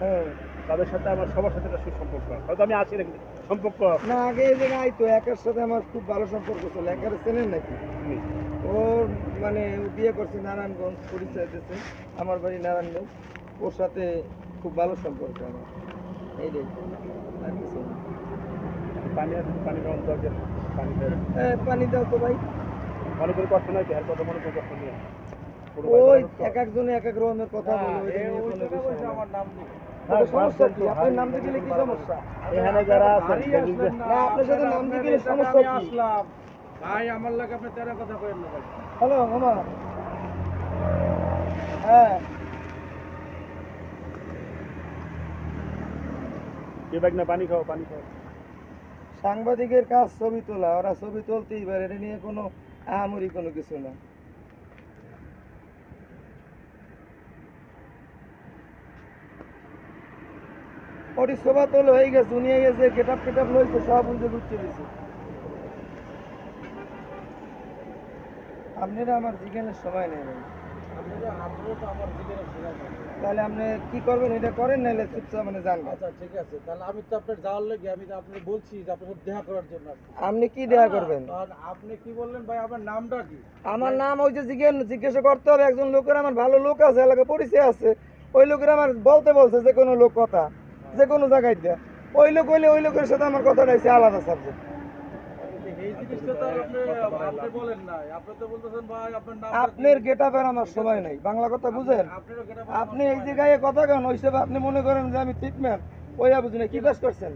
হ্যাঁ, তাদের সাথে আমার সবার সাথে একটা সুসম্পর্ক। হয়তো আমি আছি না, কিন্তু সম্পর্ক না আগে এই জায়গায় আইতো, একের সাথে আমার খুব ভালো সম্পর্ক ছিল। একের চেনেন নাকি? নেই। ওর মানে ও বিয়ে করছে নারায়ণগঞ্জ, পরিচয় দিয়েছে, আমার বাড়ি নারায়ণগঞ্জ। ওর সাথে খুব ভালো সম্পর্ক আমার, এইটাই, আর কিছু না। পানি আছে, পানি খাওয়ান দরকার। পানি খাওয়ান পানি দাও তো ভাই। মনে করে কষ্ট নাই, আর কথা মনে করে কষ্ট নেই। কোনো ওই ভাই এক একজনে এক এক রকমের কথা বলে, ওইটা নিয়ে কোনো বিষয় না। আমার নাম নেই। তাতে সমস্যা কি? আপনার নাম দিয়ে গেলে কি সমস্যা? এখানে যারা আছেন না, আপনার সাথে নাম দিয়ে গেলে সমস্যা কি? আসলাম ভাই, আমার লাগে আপনি তেরা কথা কইেন না ভাই। হ্যালো মামা। হ্যাঁ, কে বাইক না, পানি খাও, পানি খাও। সাংবাদিকের কাজ ছবি তোলা, ওরা ছবি তুলতেই পারে, এটা নিয়ে কোনো আহামরি কোনো কিছু না। ওটি শোভা তোল হয়ে গেছে, উনি গেছে গেটাপ টেটাপ লইছে, সব উঠে ঘুরতে দিছে। আপনারা আমার জিজ্ঞানের সময় নেই ভাই। আপনারা তো আমার জীবনের সময় নেই। তাহলে আপনি কি করবেন এটা করেন, নাহলে চুপচাপ মানে জানবেন। আচ্ছা ঠিক আছে, তাহলে আমি তো আপনার যাওয়ার লাগে, আমি তো আপনাকে বলছি যে আপনার সাথে দেখা করার জন্য আসছি। আপনি কি দেখা করবেন? আর আপনি কি বললেন ভাই, আপনার নামটা কি? আমার নাম ওই যে জিজ্ঞাসা করতে হবে, একজন লোকের, আমার ভালো লোক আছে, এলাকায় পরিচয় আছে, ওই লোকের আমার বলতে বলছে যে কোনো লোক কথা, যে কোনো জায়গায় দেয়া, ওই লোক হইলে ওই লোকের সাথে আমার কথা হয়েছে আলাদা সাবজেক্ট। এই জিনিসটা তো আর আপনি বলেন নাই, আপনি তো বলতেছেন ভাই আপনার নাম। আপনার গেট আপের আমার সময় নাই, বাংলা কথা বুঝেন? আপনারও কেটে আপনি এই জায়গায় কথা কেন ওই হিসেবে আপনি মনে করেন যে আমি ট্রিটমেন্ট ওই বুঝি না, কি কাজ করছেন?